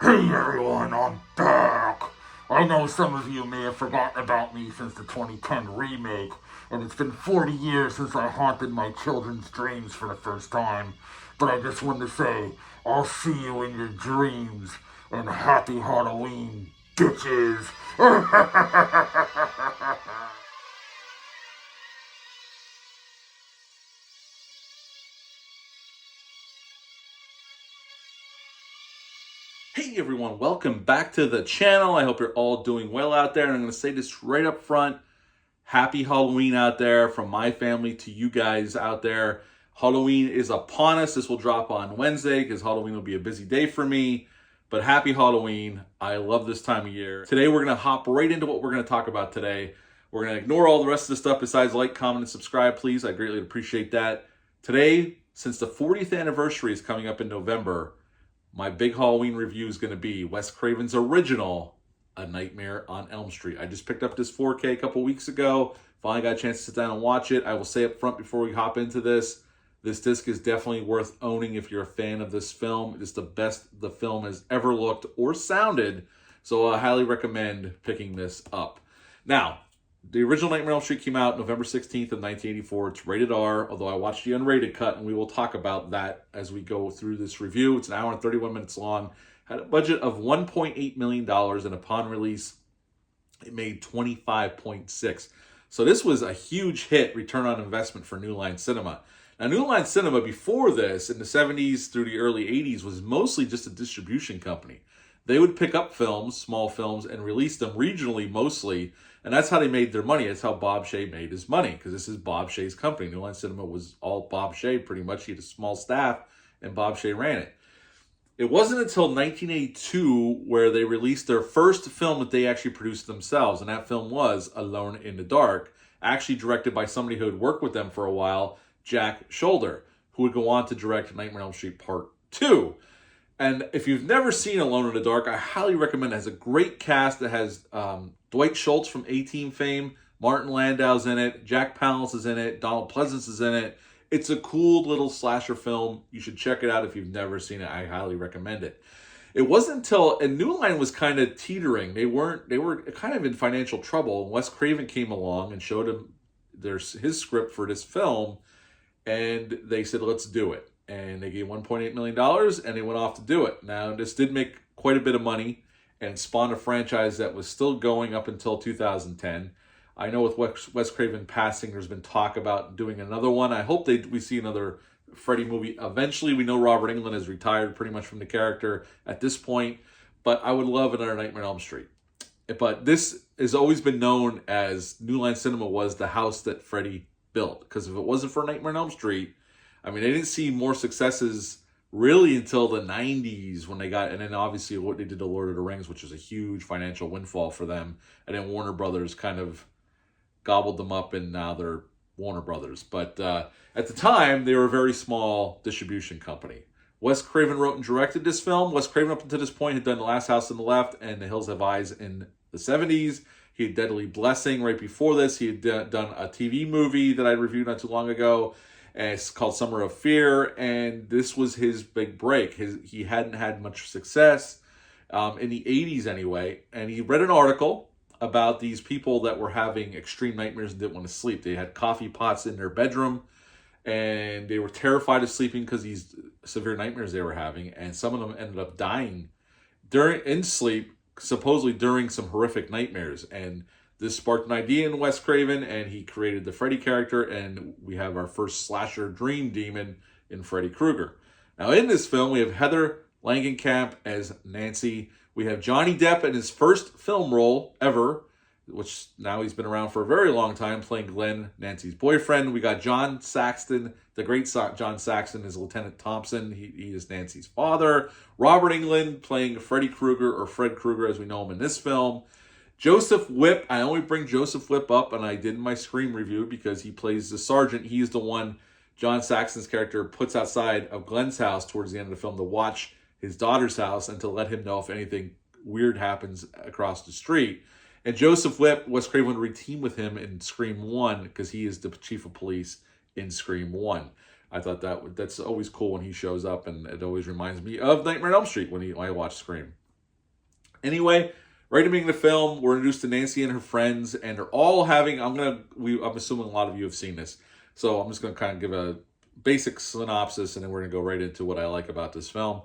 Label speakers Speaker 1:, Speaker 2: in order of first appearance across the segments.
Speaker 1: Hey everyone, I'm back! I know some of you may have forgotten about me since the 2010 remake, and it's been 40 years since I haunted my children's dreams for the first time. But I just wanted to say, I'll see you in your dreams, and happy Halloween, bitches!
Speaker 2: Hey everyone, welcome back to the channel. I hope you're all doing well out there. And I'm going to say this right up front. Happy Halloween out there from my family to you guys out there. Halloween is upon us. This will drop on Wednesday because Halloween will be a busy day for me. But happy Halloween. I love this time of year. Today we're going to hop right into what we're going to talk about today. We're going to ignore all the rest of the stuff besides like, comment, and subscribe, please. I greatly appreciate that. Today, since the 40th anniversary is coming up in November, my big Halloween review is going to be Wes Craven's original A Nightmare on Elm Street. I just picked up this 4K a couple weeks ago. Finally got a chance to sit down and watch it. I will say up front before we hop into this disc is definitely worth owning if you're a fan of this film. It is the best the film has ever looked or sounded, so I highly recommend picking this up. Now, the original Nightmare on Elm Street came out November 16th of 1984. It's rated R, although I watched the unrated cut, and we will talk about that as we go through this review. It's an hour and 31 minutes long. Had a budget of $1.8 million, and upon release, it made $25.6. So this was a huge hit, return on investment for New Line Cinema. Now, New Line Cinema, before this, in the 70s through the early 80s, was mostly just a distribution company. They would pick up films, small films, and release them regionally mostly, and that's how they made their money. That's how Bob Shaye made his money, because this is Bob Shaye's company. New Line Cinema was all Bob Shaye, pretty much. He had a small staff, and Bob Shaye ran it. It wasn't until 1982 where they released their first film that they actually produced themselves, and that film was Alone in the Dark, actually directed by somebody who had worked with them for a while, Jack Shoulder, who would go on to direct Nightmare on Elm Street Part 2. And if you've never seen Alone in the Dark, I highly recommend it. It has a great cast. It has Dwight Schultz from A-Team fame, Martin Landau's in it, Jack Palance is in it, Donald Pleasance is in it. It's a cool little slasher film. You should check it out if you've never seen it. I highly recommend it. It wasn't until, and New Line was kind of teetering. They were kind of in financial trouble. And Wes Craven came along and showed him his script for this film, and they said, let's do it. And they gave $1.8 million, and they went off to do it. Now, this did make quite a bit of money and spawned a franchise that was still going up until 2010. I know with Wes Craven passing, there's been talk about doing another one. I hope we see another Freddy movie eventually. We know Robert Englund has retired pretty much from the character at this point, but I would love another Nightmare on Elm Street. But this has always been known as New Line Cinema was the house that Freddy built, because if it wasn't for Nightmare on Elm Street, I mean, they didn't see more successes really until the 90s when they got, and then obviously what they did to Lord of the Rings, which was a huge financial windfall for them. And then Warner Brothers kind of gobbled them up, and now they're Warner Brothers. But at the time, they were a very small distribution company. Wes Craven wrote and directed this film. Wes Craven, up until this point, had done The Last House on the Left and The Hills Have Eyes in the 70s. He had Deadly Blessing right before this. He had done a TV movie that I reviewed not too long ago. And it's called Summer of Fear, and this was his big break. He hadn't had much success in the 80s anyway, and he read an article about these people that were having extreme nightmares and didn't want to sleep. They had coffee pots in their bedroom, and they were terrified of sleeping because these severe nightmares they were having, and some of them ended up dying in sleep, supposedly during some horrific nightmares. And this sparked an idea in Wes Craven, and he created the Freddy character, and we have our first slasher dream demon in Freddy Krueger. Now, in this film, we have Heather Langenkamp as Nancy. We have Johnny Depp in his first film role ever, which now he's been around for a very long time, playing Glenn, Nancy's boyfriend. We got John Saxon, the great John Saxon as Lieutenant Thompson. He is Nancy's father. Robert Englund playing Freddy Krueger, or Fred Krueger as we know him in this film. Joseph Whipp, I only bring Joseph Whipp up, and I did in my Scream review because he plays the sergeant. He's the one John Saxon's character puts outside of Glenn's house towards the end of the film to watch his daughter's house and to let him know if anything weird happens across the street. And Joseph Whipp, Wes Craven would reteam with him in Scream 1 because he is the chief of police in Scream 1. I thought that's always cool when he shows up, and it always reminds me of Nightmare on Elm Street when I watch Scream. Anyway, right at the beginning of the film, we're introduced to Nancy and her friends, and they're all having. I'm assuming a lot of you have seen this, so I'm just gonna kind of give a basic synopsis, and then we're gonna go right into what I like about this film.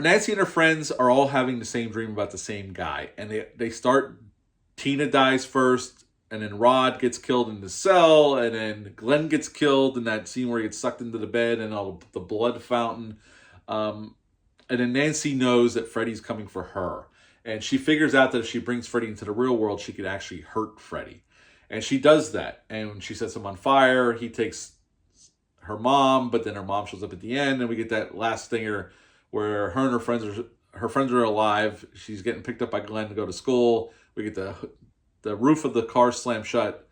Speaker 2: Nancy and her friends are all having the same dream about the same guy, and they start. Tina dies first, and then Rod gets killed in the cell, and then Glenn gets killed in that scene where he gets sucked into the bed and all the blood fountain. And then Nancy knows that Freddy's coming for her, and she figures out that if she brings Freddy into the real world, she could actually hurt Freddy, and she does that. And when she sets him on fire, he takes her mom, but then her mom shows up at the end, and we get that last stinger where her and her friends are alive. She's getting picked up by Glenn to go to school. We get the roof of the car slam shut,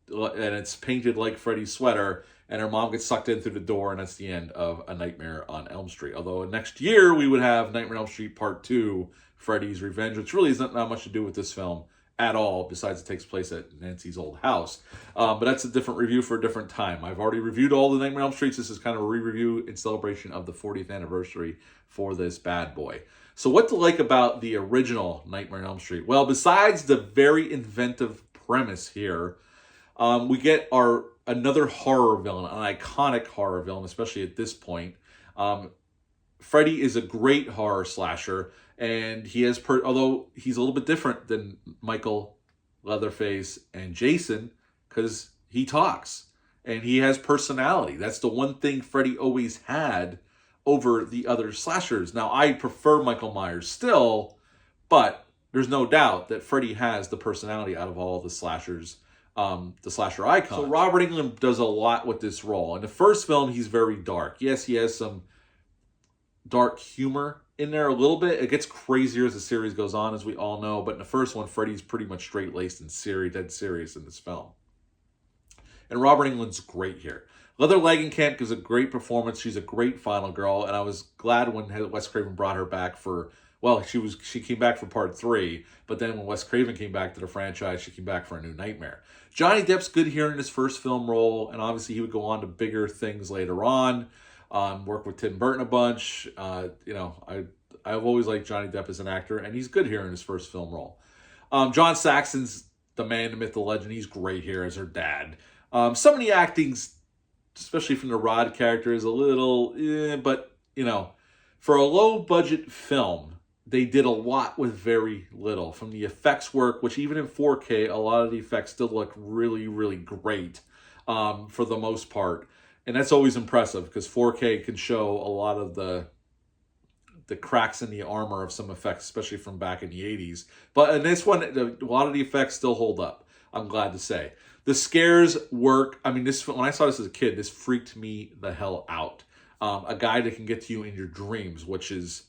Speaker 2: and it's painted like Freddy's sweater, and her mom gets sucked in through the door, and that's the end of A Nightmare on Elm Street. Although next year we would have Nightmare on Elm Street Part 2, Freddy's Revenge, which really isn't not much to do with this film at all, besides it takes place at Nancy's old house. But that's a different review for a different time. I've already reviewed all the Nightmare on Elm Streets. This is kind of a re-review in celebration of the 40th anniversary for this bad boy. So what to like about the original Nightmare on Elm Street? Well, besides the very inventive premise here, we get another horror villain, an iconic horror villain, especially at this point. Freddy is a great horror slasher, and he has, although he's a little bit different than Michael, Leatherface, and Jason, because he talks, and he has personality. That's the one thing Freddy always had over the other slashers. Now, I prefer Michael Myers still, but there's no doubt that Freddy has the personality out of all the slashers, the slasher icons. So Robert Englund does a lot with this role. In the first film, he's very dark. Yes, he has some dark humor in there a little bit. It gets crazier as the series goes on, as we all know, but in the first one, Freddy's pretty much straight-laced and dead serious in this film. And Robert Englund's great here. Heather Langenkamp gives a great performance. She's a great final girl, and I was glad when Wes Craven brought her back for, well, she came back for part 3, but then when Wes Craven came back to the franchise, she came back for A New Nightmare. Johnny Depp's good here in his first film role, and obviously he would go on to bigger things later on. Work with Tim Burton a bunch. I've always liked Johnny Depp as an actor, and he's good here in his first film role. John Saxon's the man, the myth, the legend. He's great here as her dad. Some of the acting's, especially from the Rod character, is a little, but, for a low-budget film, they did a lot with very little. From the effects work, which even in 4K, a lot of the effects still look really, really great for the most part. And that's always impressive, because 4K can show a lot of the cracks in the armor of some effects, especially from back in the 80s. But in this one, a lot of the effects still hold up, I'm glad to say. The scares work. I mean, when I saw this as a kid, this freaked me the hell out. A guy that can get to you in your dreams, which is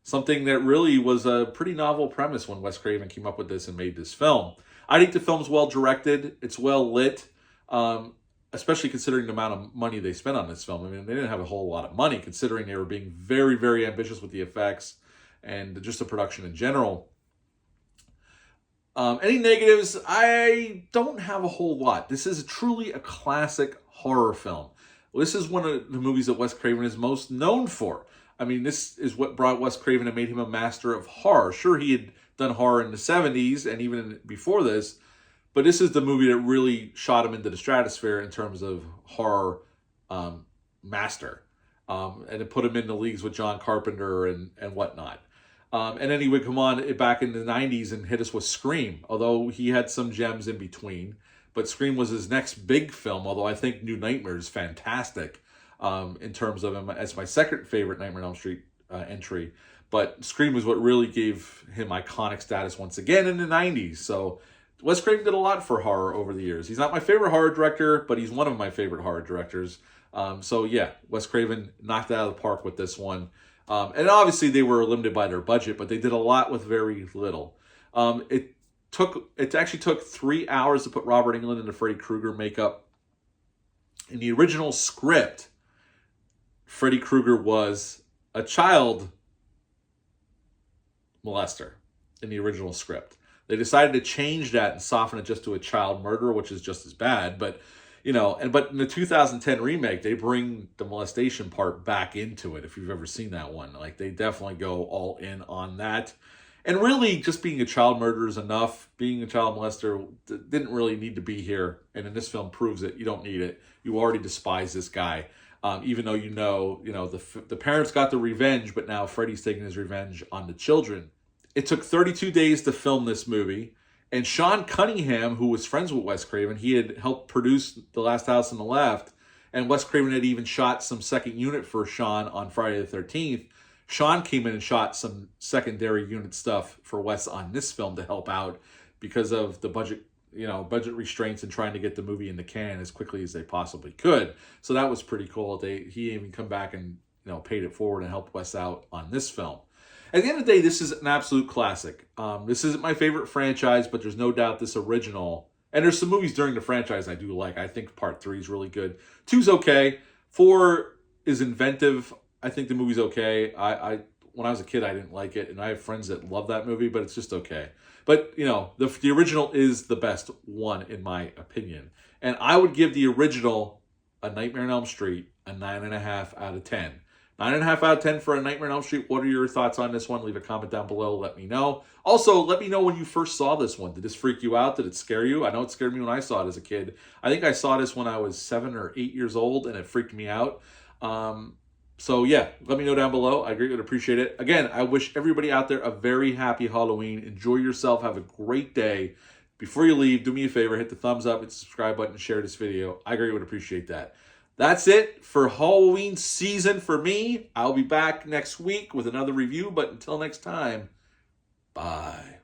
Speaker 2: something that really was a pretty novel premise when Wes Craven came up with this and made this film. I think the film's well directed. It's well lit, especially considering the amount of money they spent on this film. I mean, they didn't have a whole lot of money, considering they were being very, very ambitious with the effects and just the production in general. Any negatives? I don't have a whole lot. This is truly a classic horror film. This is one of the movies that Wes Craven is most known for. I mean, this is what brought Wes Craven and made him a master of horror. Sure, he had done horror in the 70s and even before this, but this is the movie that really shot him into the stratosphere in terms of horror master. And it put him in the leagues with John Carpenter and whatnot. And then he would come on back in the 90s and hit us with Scream, although he had some gems in between. But Scream was his next big film, although I think New Nightmare is fantastic in terms of him as my second favorite Nightmare on Elm Street entry. But Scream was what really gave him iconic status once again in the 90s. So Wes Craven did a lot for horror over the years. He's not my favorite horror director, but he's one of my favorite horror directors. So yeah, Wes Craven knocked it out of the park with this one. And obviously they were limited by their budget, but they did a lot with very little. It actually took 3 hours to put Robert Englund into Freddy Krueger makeup. In the original script, Freddy Krueger was a child molester in the original script. They decided to change that and soften it just to a child murderer, which is just as bad. But But in the 2010 remake, they bring the molestation part back into it. If you've ever seen that one, like they definitely go all in on that. And really, just being a child murderer is enough. Being a child molester didn't really need to be here. And in this film proves it. You don't need it. You already despise this guy. Even though the parents got the revenge, but now Freddy's taking his revenge on the children. It took 32 days to film this movie. And Sean Cunningham, who was friends with Wes Craven, he had helped produce The Last House on the Left. And Wes Craven had even shot some second unit for Sean on Friday the 13th. Sean came in and shot some secondary unit stuff for Wes on this film to help out because of the budget restraints and trying to get the movie in the can as quickly as they possibly could. So that was pretty cool. He even come back and paid it forward and helped Wes out on this film. At the end of the day, this is an absolute classic. This isn't my favorite franchise, but there's no doubt this original. And there's some movies during the franchise I do like. I think Part 3 is really good. 2's okay. 4 is inventive. I think the movie's okay. When I was a kid, I didn't like it, and I have friends that love that movie, but it's just okay. But, the original is the best one, in my opinion. And I would give the original, A Nightmare on Elm Street, a 9.5 out of 10. 9.5 out of 10 for A Nightmare on Elm Street. What are your thoughts on this one? Leave a comment down below. Let me know. Also, let me know when you first saw this one. Did this freak you out? Did it scare you? I know it scared me when I saw it as a kid. I think I saw this when I was 7 or 8 years old, and it freaked me out. So yeah, let me know down below. I greatly would appreciate it. Again, I wish everybody out there a very happy Halloween. Enjoy yourself. Have a great day. Before you leave, do me a favor. Hit the thumbs up, hit the subscribe button, and share this video. I greatly would appreciate that. That's it for Halloween season for me. I'll be back next week with another review. But until next time, bye.